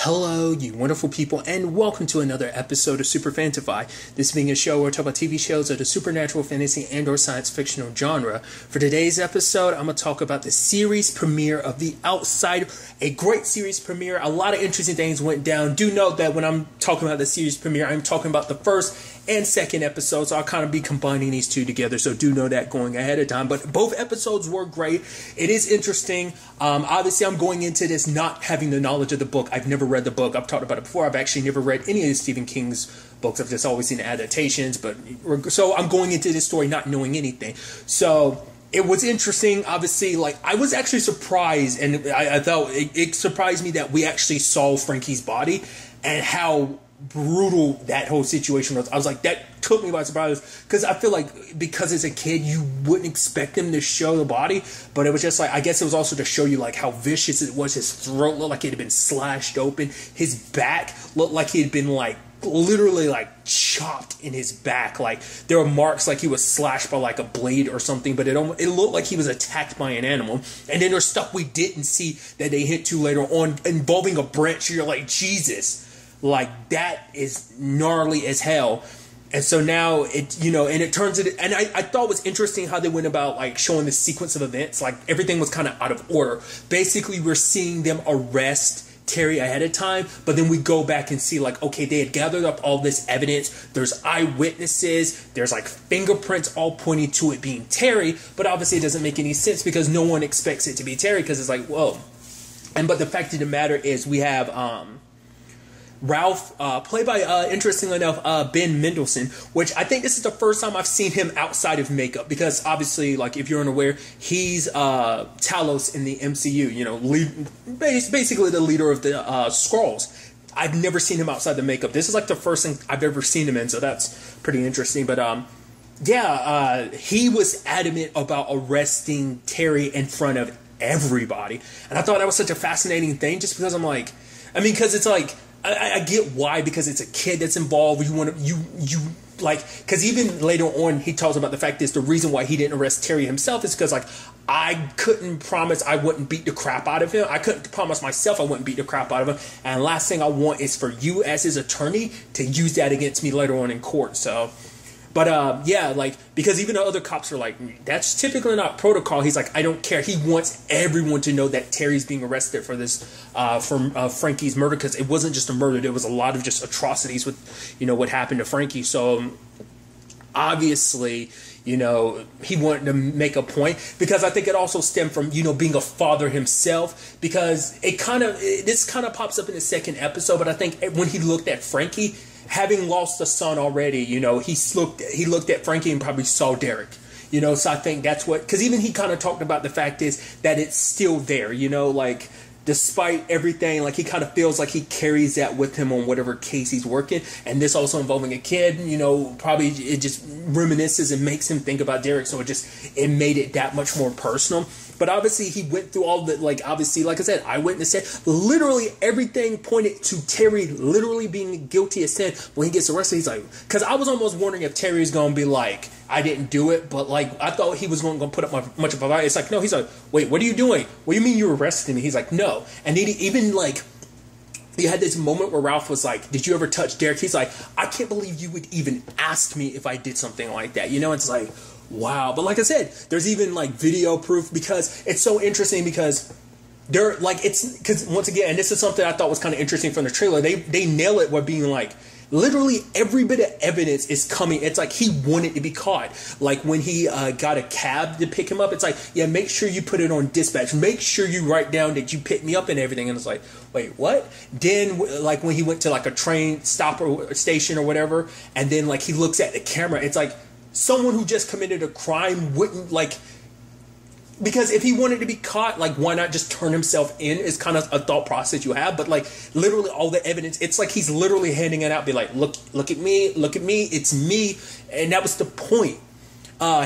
Hello, you wonderful people, and welcome to another episode of Super-Fanta-Fi. This being a show where I talk about TV shows of the supernatural, fantasy, and or science fictional genre. For today's episode, I'm going to talk about the series premiere of The Outsider. A great series premiere. A lot of interesting things went down. Do note that when I'm talking about the series premiere, I'm talking about the first and second episodes. So I'll kind of be combining these two together, so do know that going ahead of time. But both episodes were great. It is interesting. Obviously, I'm going into this not having the knowledge of the book. I've never read the book. I've talked about it before. I've actually never read any of Stephen King's books. I've just always seen the adaptations. But so I'm going into this story not knowing anything. So it was interesting. Obviously, like, I was actually surprised, and I thought it surprised me that we actually saw Frankie's body and how brutal that whole situation was. I was like, that took me by surprise, because I feel like because as a kid you wouldn't expect them to show the body, but it was just like, I guess it was also to show you like how vicious it was. His throat looked like it had been slashed open. His back looked like he had been like literally like chopped in his back. Like there were marks like he was slashed by like a blade or something, but it looked like he was attacked by an animal. And then there's stuff we didn't see that they hint to later on involving a branch. You're like, Jesus, like that is gnarly as hell. And so now it, and it turns it, and I thought it was interesting how they went about like showing the sequence of events. Like everything was kind of out of order. Basically, we're seeing them arrest Terry ahead of time, but then we go back and see like, okay, they had gathered up all this evidence. There's eyewitnesses. There's like fingerprints all pointing to it being Terry, but obviously it doesn't make any sense because no one expects it to be Terry, because it's like, whoa. But the fact of the matter is we have, Ralph, played by, interestingly enough, Ben Mendelsohn, which I think this is the first time I've seen him outside of makeup, because obviously, like, if you're unaware, he's Talos in the MCU, basically the leader of the Skrulls. I've never seen him outside the makeup. This is like the first thing I've ever seen him in, so that's pretty interesting. But he was adamant about arresting Terry in front of everybody, and I thought that was such a fascinating thing, just because I'm like, because it's like, I get why, because it's a kid that's involved. You want to, you like, because even later on he talks about the fact is the reason why he didn't arrest Terry himself is because, like, I couldn't promise I wouldn't beat the crap out of him. I couldn't promise myself I wouldn't beat the crap out of him. And last thing I want is for you as his attorney to use that against me later on in court. So, but like, because even the other cops are like, that's typically not protocol. He's like, I don't care. He wants everyone to know that Terry's being arrested for this, for Frankie's murder, because it wasn't just a murder. There was a lot of just atrocities with, what happened to Frankie. So obviously, he wanted to make a point, because I think it also stemmed from, being a father himself, because this kind of pops up in the second episode. But I think when he looked at Frankie, having lost a son already, he looked at Frankie and probably saw Derek, so I think that's what, because even he kind of talked about the fact is that it's still there, like, despite everything, like, he kind of feels like he carries that with him on whatever case he's working. And this also involving a kid, probably it just reminisces and makes him think about Derek, so it made it that much more personal. But obviously he went through all the, like, obviously, like I said, eyewitness said literally everything pointed to Terry literally being guilty as sin. When he gets arrested, he's like, because I was almost wondering if Terry's going to be like, I didn't do it, but like, I thought he was going to put up much of a fight. It's like, no, he's like, wait, what are you doing? What do you mean you arrested me? He's like, no. And then even like, you had this moment where Ralph was like, did you ever touch Derek? He's like, I can't believe you would even ask me if I did something like that. It's like, wow. But like I said, there's even like video proof, because it's so interesting, because they're like, because once again, and this is something I thought was kind of interesting from the trailer, they nail it by being like, literally every bit of evidence is coming. It's like he wanted to be caught. Like when he got a cab to pick him up, it's like, yeah, make sure you put it on dispatch. Make sure you write down that you picked me up and everything. And it's like, wait, what? Then like when he went to like a train stop or station or whatever, and then like he looks at the camera, it's like someone who just committed a crime wouldn't, like, because if he wanted to be caught, like, why not just turn himself in, is kind of a thought process you have. But like literally all the evidence, it's like he's literally handing it out, be like, look at me, it's me. And that was the point.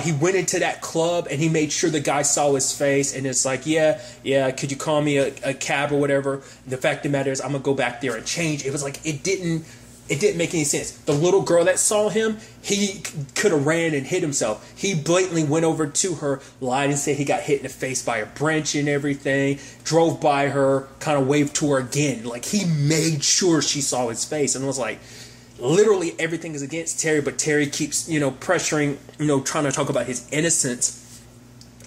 He went into that club and he made sure the guy saw his face, and it's like, yeah, could you call me a cab or whatever? The fact of the matter is, I'm gonna go back there and change. It was like, it didn't it didn't make any sense. The little girl that saw him, he could have ran and hit himself. He blatantly went over to her, lied and said he got hit in the face by a branch and everything, drove by her, kind of waved to her again. Like, he made sure she saw his face, and was like, literally everything is against Terry, but Terry keeps, pressuring, trying to talk about his innocence.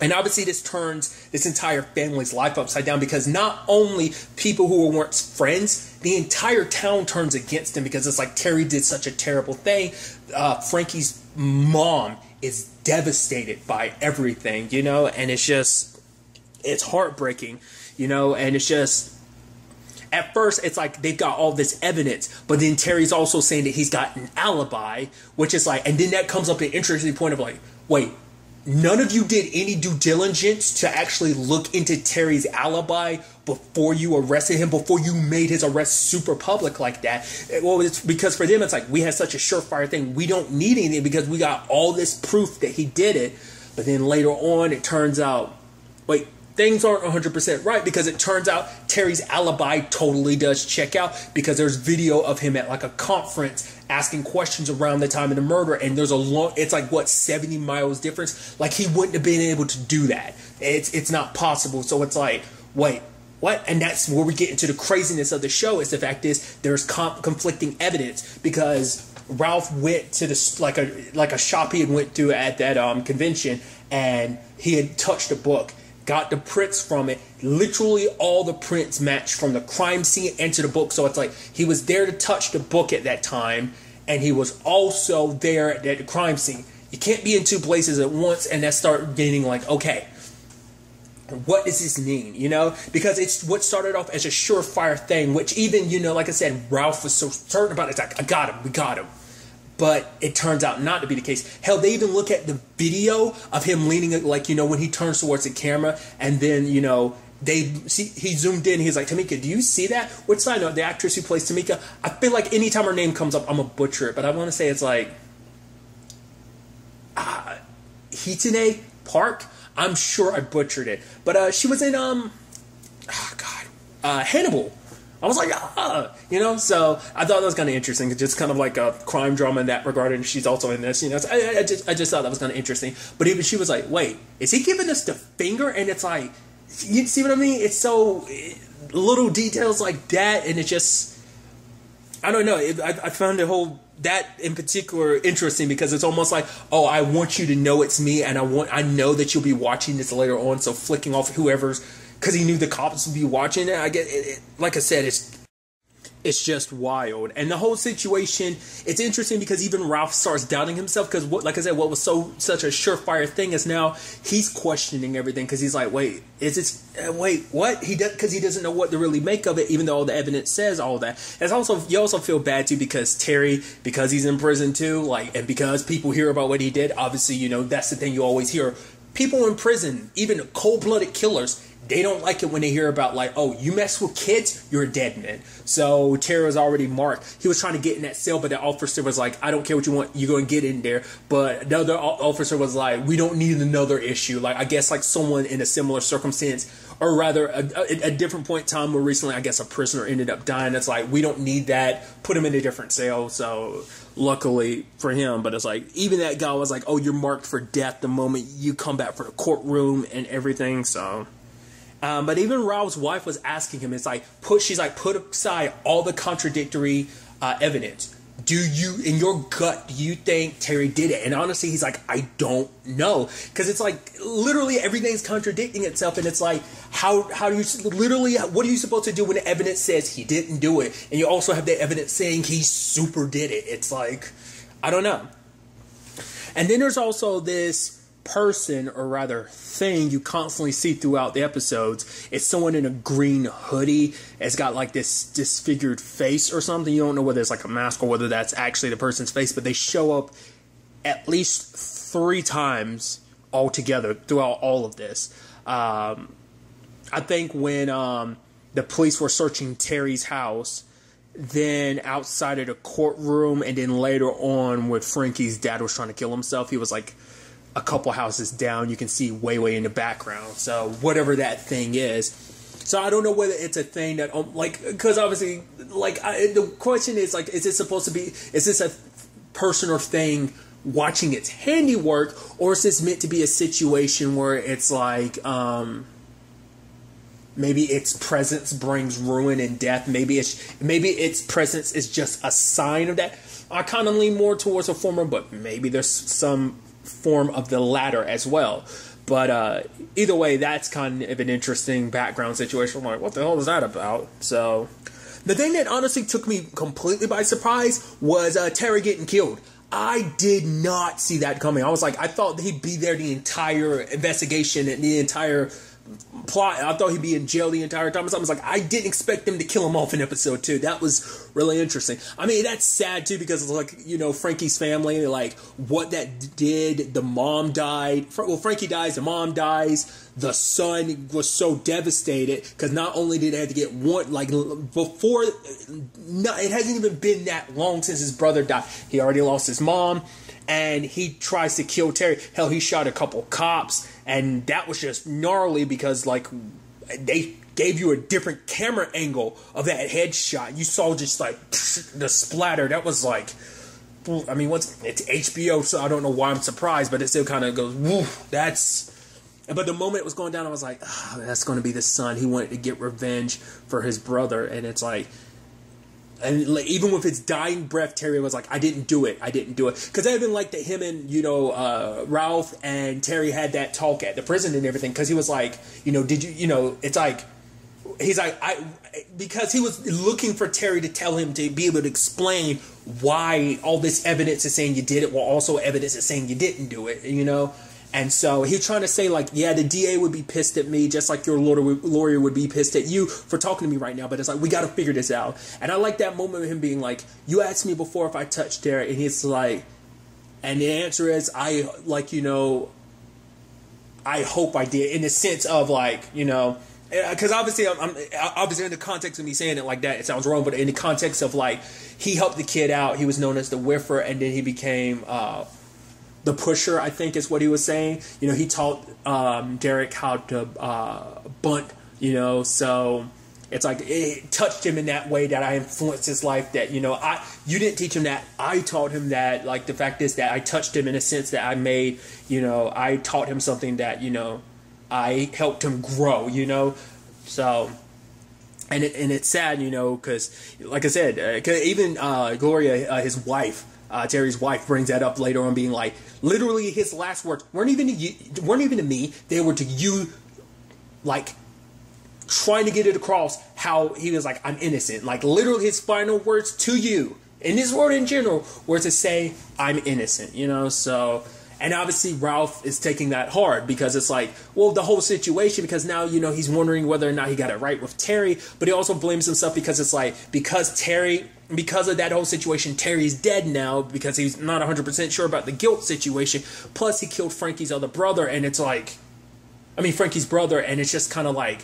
And obviously this turns this entire family's life upside down, because not only people who were once friends, the entire town turns against him, because it's like Terry did such a terrible thing. Frankie's mom is devastated by everything, and it's heartbreaking, and it's just, at first it's like they've got all this evidence, but then Terry's also saying that he's got an alibi, which is like, and then that comes up an interesting point of like, wait, none of you did any due diligence to actually look into Terry's alibi before you arrested him, before you made his arrest super public like that. Well, it's because for them, it's like, we had such a surefire thing. We don't need anything because we got all this proof that he did it. But then later on, it turns out, wait, things aren't 100% right, because it turns out Terry's alibi totally does check out, because there's video of him at like a conference asking questions around the time of the murder, and there's it's like, what, 70 miles difference? Like, he wouldn't have been able to do that. It's not possible. So it's like, wait, what? And that's where we get into the craziness of the show, is the fact is there's conflicting evidence, because Ralph went to this like a shop he had went to at that convention, and he had touched a book, got the prints from it. Literally all the prints matched from the crime scene and to the book. So it's like he was there to touch the book at that time, and he was also there at the crime scene. You can't be in two places at once, and that started getting like, okay, what does this mean? Because it's what started off as a surefire thing, which even, like I said, Ralph was so certain about it. It's like, I got him, we got him. But it turns out not to be the case. Hell, they even look at the video of him leaning, like, when he turns towards the camera, and then, he zoomed in, he's like, Tamika, do you see that? Which side note, the actress who plays Tamika, I feel like anytime her name comes up, I'm going to butcher it, but I want to say it's like, Hitane Park? I'm sure I butchered it. But she was in, Hannibal. I was like, so I thought that was kind of interesting. Just kind of like a crime drama in that regard, and she's also in this, so I just thought that was kind of interesting. But even she was like, wait, is he giving us the finger? And it's like, you see what I mean? It's so little details like that, and it just, I don't know. I found that in particular interesting, because it's almost like, oh, I want you to know it's me, and I know that you'll be watching this later on, so flicking off whoever's, because he knew the cops would be watching it. I get it, like I said, it's just wild. And the whole situation, it's interesting because even Ralph starts doubting himself, because like I said, what was such a surefire thing is now he's questioning everything, because he's like, wait, what? Because he doesn't know what to really make of it, even though all the evidence says all that. It's also, you also feel bad too, because Terry, because he's in prison too, and because people hear about what he did, obviously, that's the thing you always hear. People in prison, even cold-blooded killers, they don't like it when they hear about, like, oh, you mess with kids, you're a dead man. So Terry was already marked. He was trying to get in that cell, but the officer was like, I don't care what you want, you're going to get in there. But the other officer was like, we don't need another issue. Like, I guess like someone in a similar circumstance, or rather a different point in time where recently, I guess a prisoner ended up dying. It's like, we don't need that. Put him in a different cell. So luckily for him, but it's like, even that guy was like, oh, you're marked for death the moment you come back for the courtroom and everything. So... but even Ralph's wife was asking him, it's like, put aside all the contradictory evidence. Do you, in your gut, do you think Terry did it? And honestly, he's like, I don't know. Because it's like, literally everything's contradicting itself. And it's like, how do you, literally, what are you supposed to do when the evidence says he didn't do it? And you also have the evidence saying he super did it. It's like, I don't know. And then there's also this person, or rather thing, you constantly see throughout the episodes. It's someone in a green hoodie. It's got like this disfigured face or something. You don't know whether it's like a mask or whether that's actually the person's face, but they show up at least 3 times altogether throughout all of this. I think when the police were searching Terry's house, then outside of the courtroom, and then later on when Frankie's dad was trying to kill himself, he was like a couple houses down. You can see way in the background. So whatever that thing is. So I don't know whether it's a thing that like, because obviously like the question is like, is this a person or thing watching its handiwork, or is this meant to be a situation where it's like maybe its presence brings ruin and death? Maybe its presence is just a sign of that. I kind of lean more towards the former, but maybe there's some form of the latter as well. But either way, that's kind of an interesting background situation. I'm like, what the hell is that about? So the thing that honestly took me completely by surprise was Terry getting killed. I did not see that coming. I was like, I thought he'd be there the entire investigation and the entire plot. I thought he'd be in jail the entire time. So I was like, I didn't expect them to kill him off in episode 2. That was really interesting. I mean, that's sad too, because it's like, you know, Frankie's family, like what that did. The mom died. Well, Frankie dies, the mom dies. The son was so devastated because not only did they have to get one, like before, no, it hasn't even been that long since his brother died. He already lost his mom. And he tries to kill Terry. Hell, he shot a couple cops, and that was just gnarly because, like, they gave you a different camera angle of that headshot. You saw just, like, the splatter. That was, like, I mean, it's HBO, so I don't know why I'm surprised, but it still kind of goes, woo, that's... But the moment it was going down, I was like, oh, that's going to be the son. He wanted to get revenge for his brother, and it's like... And like, even with his dying breath, Terry was like, I didn't do it. Because I even liked that him and, you know, Ralph and Terry had that talk at the prison and everything. Because he was like, you know, did you, you know, it's like, he's like, because he was looking for Terry to tell him to be able to explain why all this evidence is saying you did it, while also evidence is saying you didn't do it, you know. And so he's trying to say, like, yeah, the DA would be pissed at me just like your lawyer would be pissed at you for talking to me right now. But it's like, we got to figure this out. And I like that moment of him being like, you asked me before if I touched Derek. And he's like, and the answer is, I, like, you know, I hope I did. In the sense of, like, you know, because obviously, I'm obviously in the context of me saying it like that, it sounds wrong. But in the context of, like, he helped the kid out. He was known as the Whiffer. And then he became... the pusher, I think is what he was saying. You know, he taught Derek how to bunt, you know, so it's like it touched him in that way that I influenced his life, that, you know, you didn't teach him that, I taught him that. Like, the fact is that I touched him in a sense that I made, you know, I taught him something that, you know, I helped him grow, you know. So, and it's sad, you know, because, like I said, even Gloria, his wife, Terry's wife, brings that up later on, being like, literally his last words weren't even to me. They were to you, like, trying to get it across how he was like, I'm innocent. Like, literally his final words to you, in this world in general, were to say, I'm innocent, you know. So, and obviously Ralph is taking that hard, because it's like, well, the whole situation, because now, you know, he's wondering whether or not he got it right with Terry, but he also blames himself because it's like, because of that whole situation, Terry's dead now, because he's not 100% sure about the guilt situation. Plus, he killed Frankie's other brother, and it's like, I mean, Frankie's brother, and it's just kind of like,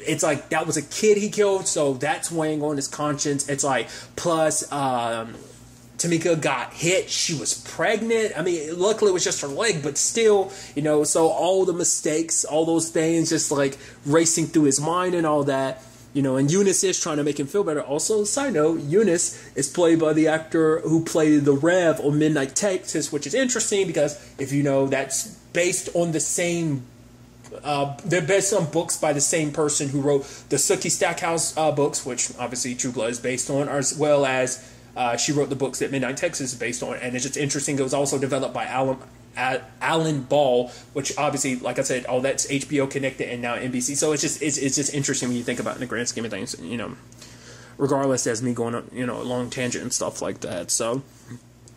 it's like, that was a kid he killed, so that's weighing on his conscience. It's like, plus, Tamika got hit, she was pregnant. I mean, luckily it was just her leg, but still, you know, so all the mistakes, all those things just like racing through his mind and all that. You know, and Eunice is trying to make him feel better. Also, side note, Eunice is played by the actor who played the Rev on Midnight Texas, which is interesting because, if you know, that's based on the same... they're based on books by the same person who wrote the Sookie Stackhouse books, which obviously True Blood is based on, as well as she wrote the books that Midnight Texas is based on. And it's just interesting. It was also developed by Alan Ball, which obviously, like I said, all that's HBO connected and now NBC. So it's just interesting when you think about it in the grand scheme of things, you know, regardless as me going on, you know, a long tangent and stuff like that. So,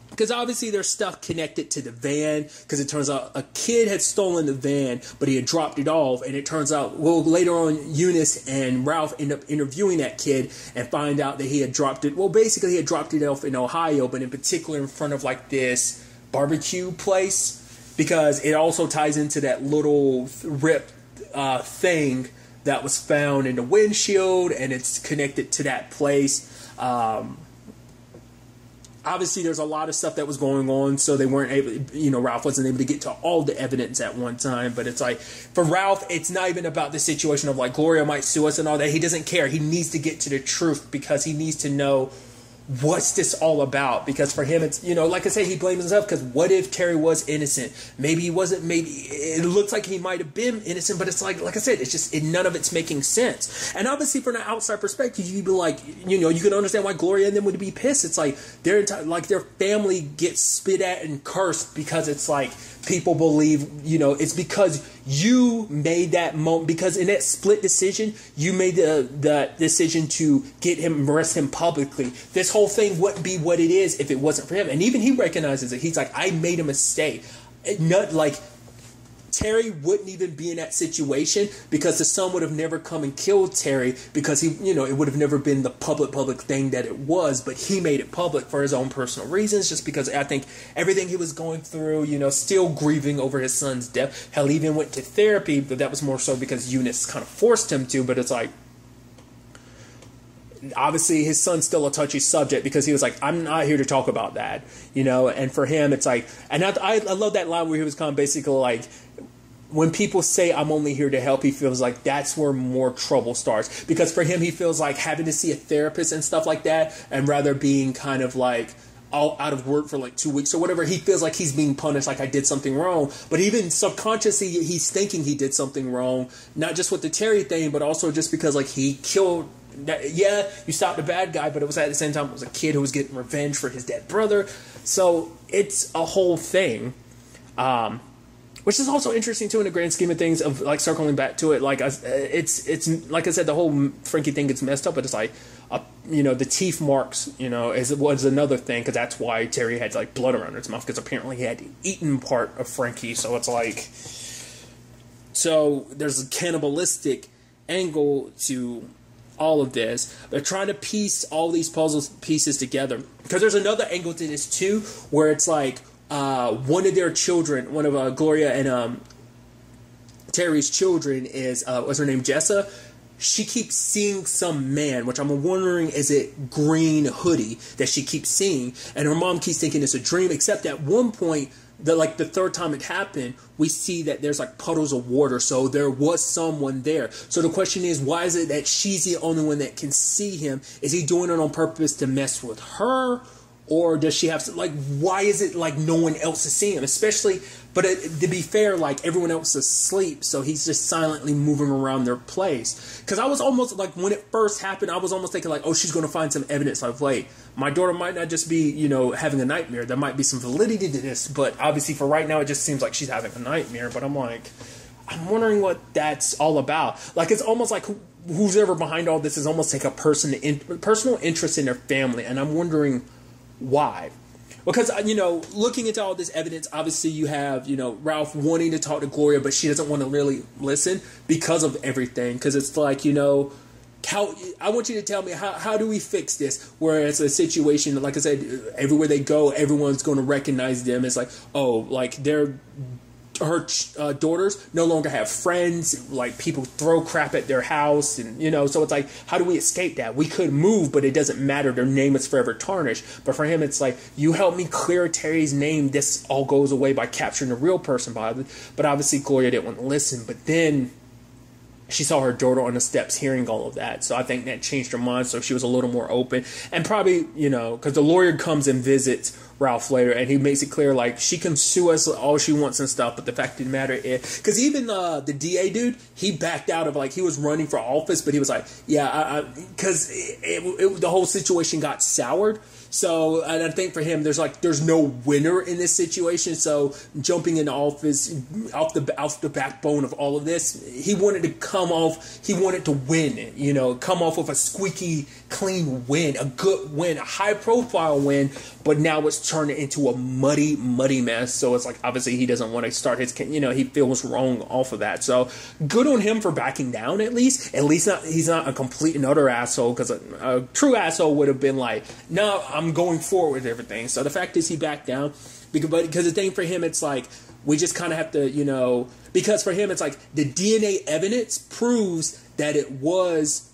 because obviously there's stuff connected to the van, because it turns out a kid had stolen the van, but he had dropped it off, and it turns out, well, later on, Eunice and Ralph end up interviewing that kid and find out that he had dropped it, well, basically he had dropped it off in Ohio, but in particular in front of like this barbecue place, because it also ties into that little rip thing that was found in the windshield, and it's connected to that place. I obviously there's a lot of stuff that was going on, so they weren't able, Ralph wasn't able to get to all the evidence at one time. But it's like, for Ralph, it's not even about the situation of like Gloria might sue us and all that. He doesn't care. He needs to get to the truth because he needs to know what's this all about. Because for him, it's, like I said, he blames himself, because what if Terry was innocent? Maybe he wasn't. Maybe it looks like he might have been innocent, but it's like I said, it's just, none of it's making sense. And obviously from an outside perspective, you'd be like, you can understand why Gloria and them would be pissed. It's like their family gets spit at and cursed because it's like, people believe, it's because you made that moment, because in that split decision, you made the decision to arrest him publicly. This whole thing wouldn't be what it is if it wasn't for him. And even he recognizes it. He's like, I made a mistake. Not like Terry wouldn't even be in that situation, because the son would have never come and killed Terry, because he, it would have never been the public thing that it was. But he made it public for his own personal reasons, just because I think everything he was going through, still grieving over his son's death. Hell, he even went to therapy, but that was more so because Eunice kind of forced him to. But it's like, obviously his son's still a touchy subject, because he was like, I'm not here to talk about that, and for him it's like, and I love that line where he was kind of basically like, when people say I'm only here to help, he feels like that's where more trouble starts. Because for him, he feels like having to see a therapist and stuff like that, and rather being kind of like all out of work for like 2 weeks or whatever, he feels like he's being punished, like I did something wrong. But even subconsciously, he's thinking he did something wrong, not just with the Terry thing, but also just because like he killed. Yeah, you stopped a bad guy, but it was at the same time, it was a kid who was getting revenge for his dead brother. So it's a whole thing. Which is also interesting too in the grand scheme of things, of like circling back to it. Like it's like I said, the whole Frankie thing gets messed up, but it's like, the teeth marks, was another thing, because that's why Terry had like blood around his mouth, because apparently he had eaten part of Frankie. So it's like, so there's a cannibalistic angle to all of this. They're trying to piece all these puzzle pieces together, because there's another angle to this too, where it's like, one of their children, one of Gloria and Terry's children is, what's her name, Jessa? She keeps seeing some man, which I'm wondering, is it green hoodie that she keeps seeing? And her mom keeps thinking it's a dream, except at one point, the third time it happened, we see that there's like puddles of water, so there was someone there. So the question is, why is it that she's the only one that can see him? Is he doing it on purpose to mess with her? Or does she have, like, why is it like no one else is seeing him? Especially, but to be fair, like everyone else is asleep, so he's just silently moving around their place. Because I was almost like, when it first happened, I was almost thinking like, oh, she's going to find some evidence of like, my daughter might not just be, having a nightmare. There might be some validity to this, but obviously for right now, it just seems like she's having a nightmare. But I'm like, I'm wondering what that's all about. Like, it's almost like who's ever behind all this is almost like a personal interest in their family, and I'm wondering why. Because, looking into all this evidence, obviously you have, Ralph wanting to talk to Gloria, but she doesn't want to really listen because of everything. Because it's like, I want you to tell me, how do we fix this? Where it's a situation, like I said, everywhere they go, everyone's going to recognize them. It's like, oh, like her daughters no longer have friends, like people throw crap at their house, and so it's like, how do we escape that? We could move, but it doesn't matter, their name is forever tarnished. But for him, it's like, you help me clear Terry's name, this all goes away by capturing the real person behind it. But obviously Gloria didn't want to listen, but then she saw her daughter on the steps hearing all of that. So I think that changed her mind. So she was a little more open. And probably, because the lawyer comes and visits Ralph later, and he makes it clear, like, she can sue us all she wants and stuff. But the fact of the matter is, because even the DA dude, he backed out of, like, he was running for office, but he was like, yeah, because the whole situation got soured. So, and I think for him, there's no winner in this situation. So, jumping into office off the backbone of all of this, he wanted to he wanted to win, come off with a squeaky clean win, a good win, a high profile win. But now it's turned into a muddy mess. So it's like, obviously he doesn't want to start his, he feels wrong off of that. So good on him for backing down at least not, he's not a complete and utter asshole, because a true asshole would have been like, no, I'm going forward with everything. So the fact is he backed down, because the thing for him, it's like, we just kind of have to, because for him, it's like the DNA evidence proves that it was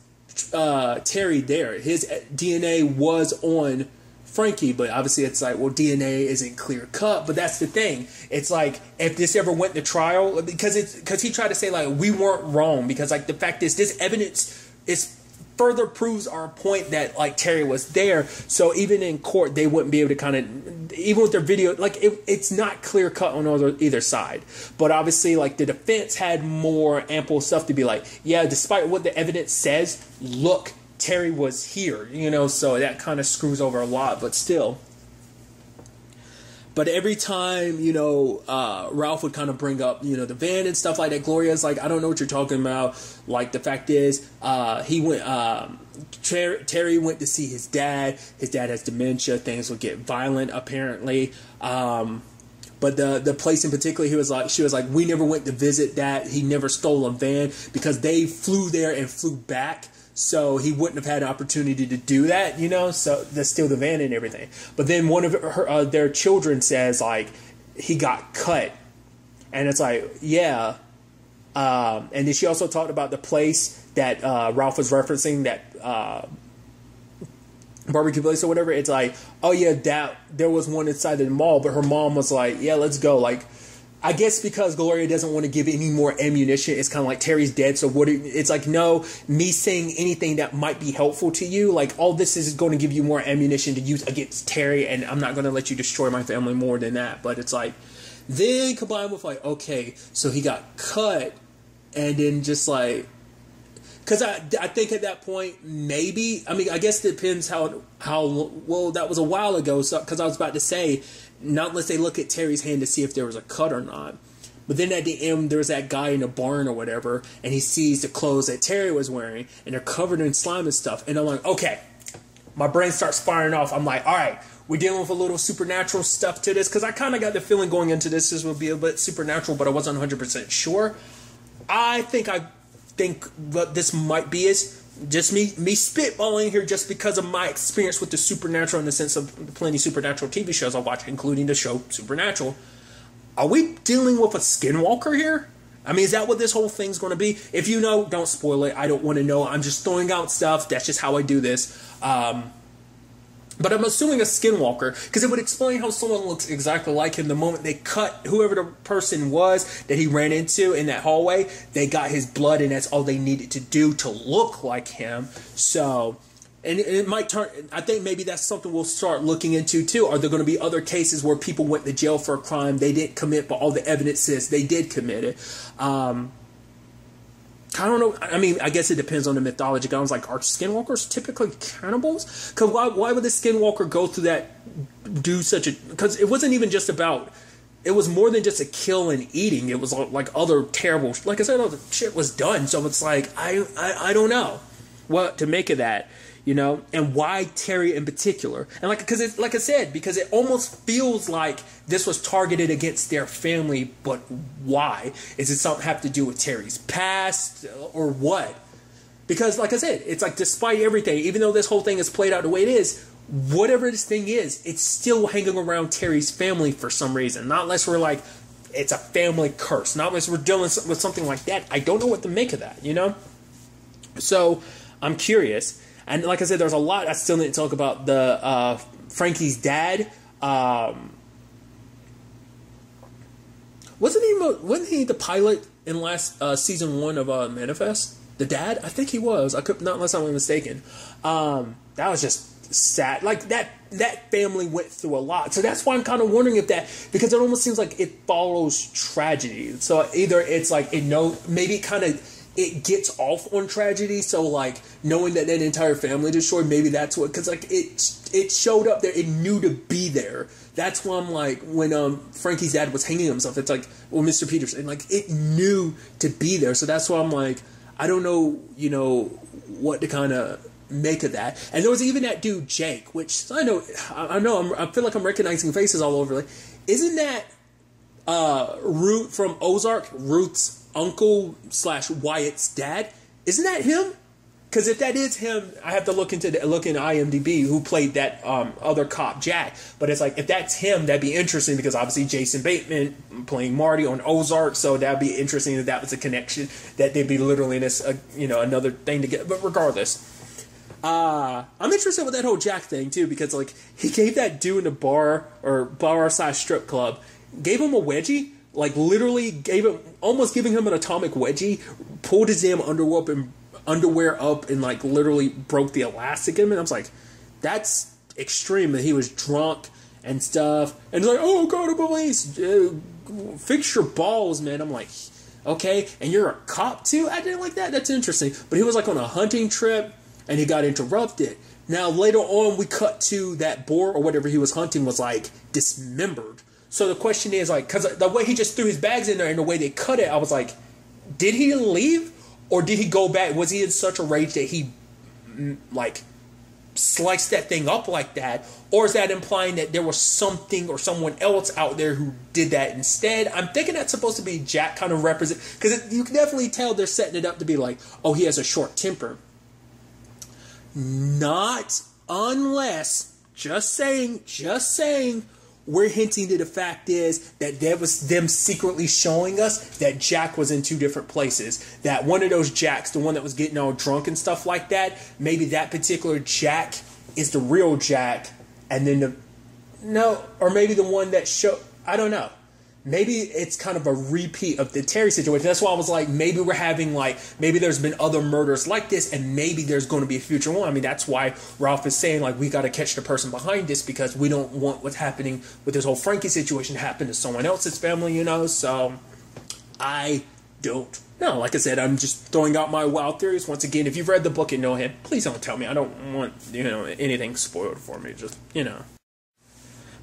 Terry there. His DNA was on Frankie, but obviously it's like, well, DNA isn't clear cut, but that's the thing. It's like, if this ever went to trial, because he tried to say like, we weren't wrong, because like the fact is, this evidence is further proves our point that like Terry was there. So even in court, they wouldn't be able to kind of, even with their video, like it's not clear cut on either side. But obviously, like the defense had more ample stuff to be like, yeah, despite what the evidence says, look, Terry was here, you know, so that kind of screws over a lot, but still. But every time, you know, Ralph would kind of bring up, you know, the van and stuff like that, Gloria's like, I don't know what you're talking about. Like, the fact is, Terry went to see his dad. His dad has dementia. Things will get violent, apparently. But the place in particular, she was like, we never went to visit that. He never stole a van because they flew there and flew back. So he wouldn't have had an opportunity to do that, you know, so to steal the van and everything. But then one of their children says, like, he got cut. And it's like, yeah. And then she also talked about the place that Ralph was referencing, that barbecue place or whatever. It's like, oh, yeah, there was one inside the mall. But her mom was like, yeah, let's go. Like, I guess because Gloria doesn't want to give any more ammunition, it's kind of like Terry's dead. So it's like, no, me saying anything that might be helpful to you, like all this is going to give you more ammunition to use against Terry, and I'm not going to let you destroy my family more than that. But it's like, then combined with like, okay, so he got cut, and then just like, because I think at that point, maybe, I mean, I guess it depends how well, that was a while ago, so because I was about to say, not unless they look at Terry's hand to see if there was a cut or not. But then at the end, there's that guy in a barn or whatever, and he sees the clothes that Terry was wearing, and they're covered in slime and stuff. And I'm like, okay, my brain starts firing off. I'm like, all right, we're dealing with a little supernatural stuff to this, because I kind of got the feeling going into this would be a bit supernatural, but I wasn't 100% sure. I think what this might be is just me spitballing here, just because of my experience with the supernatural, in the sense of plenty supernatural TV shows I watch, including the show Supernatural. Are we dealing with a skinwalker here? I mean, is that what this whole thing's going to be? If you know, don't spoil it. I don't want to know. I'm just throwing out stuff. That's just how I do this. But I'm assuming a skinwalker, because it would explain how someone looks exactly like him the moment they cut whoever the person was that he ran into in that hallway. They got his blood, and that's all they needed to do to look like him. So, and it might turn, I think maybe that's something we'll start looking into too. Are there going to be other cases where people went to jail for a crime they didn't commit, but all the evidence says they did commit it? I don't know. I mean, I guess it depends on the mythology. I was like, are skinwalkers typically cannibals? Because why would the skinwalker go through that, do such a... Because it wasn't even just about... It was more than just a kill and eating. It was like other terrible... Like I said, all the shit was done. So it's like, I don't know what to make of that, you know? And why Terry in particular? And like I said, because it almost feels like this was targeted against their family, but why? Is it something have to do with Terry's past or what? Because like I said, it's like despite everything, even though this whole thing is played out the way it is, whatever this thing is, it's still hanging around Terry's family for some reason. Not unless we're like, it's a family curse. Not unless we're dealing with something like that. I don't know what to make of that, you know? So I'm curious. And like I said, there's a lot I still need to talk about. The Frankie's dad. Wasn't he the pilot in last season 1 of Manifest? The dad? I think he was. I could not, unless I'm mistaken. That was just sad. Like that family went through a lot. So that's why I'm kind of wondering if that, because it almost seems like it follows tragedy. So either it's like maybe it gets off on tragedy, so like knowing that entire family destroyed, maybe that's what, because like it showed up there, it knew to be there. That's why I'm like, when Frankie's dad was hanging himself, it's like, well, Mr. Peterson, like it knew to be there. So that's why I'm like, I don't know, you know, what to kind of make of that. And there was even that dude Jake, which I feel like I'm recognizing faces all over. Like, isn't that Ruth from Ozark, Ruth's uncle / Wyatt's dad? Isn't that him? Because if that is him, I have to look in IMDb who played that other cop Jack. But it's like, if that's him, that'd be interesting, because obviously Jason Bateman playing Marty on Ozark, so that'd be interesting that was a connection, that they'd be literally in this another thing together. But regardless, I'm interested with that whole Jack thing too, because like he gave that dude in the bar/strip club, gave him a wedgie, like literally almost giving him an atomic wedgie, pulled his damn underwear up and like literally broke the elastic in him. And I was like, that's extreme. That he was drunk and stuff, and he's like, oh, go to police, fix your balls, man. I'm like, okay, and you're a cop too? I didn't like that. That's interesting. But he was like on a hunting trip, and he got interrupted. Now, later on, we cut to that boar or whatever he was hunting was like dismembered. So the question is like, because the way he just threw his bags in there and the way they cut it, I was like, did he leave? Or did he go back? Was he in such a rage that he like sliced that thing up like that? Or is that implying that there was something or someone else out there who did that instead? I'm thinking that's supposed to be Jack kind of represent, because you can definitely tell they're setting it up to be like, oh, he has a short temper. Not unless, just saying, we're hinting to the fact is that there was them secretly showing us that Jack was in two different places. That one of those Jacks, the one that was getting all drunk and stuff like that, maybe that particular Jack is the real Jack, and then or maybe the one that I don't know. Maybe it's kind of a repeat of the Terry situation. That's why I was like, maybe we're having maybe there's been other murders like this, and maybe there's going to be a future one. I mean, that's why Ralph is saying, like, we got to catch the person behind this, because we don't want what's happening with this whole Frankie situation to happen to someone else's family, So, I don't know. Like I said, I'm just throwing out my wild theories. Once again, if you've read the book and know him, please don't tell me. I don't want, anything spoiled for me. Just,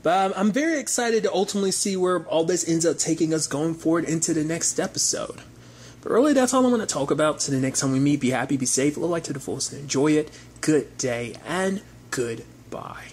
But I'm very excited to ultimately see where all this ends up taking us going forward into the next episode. But really, that's all I want to talk about. So the next time we meet, be happy, be safe, live life to the fullest, and enjoy it. Good day, and goodbye.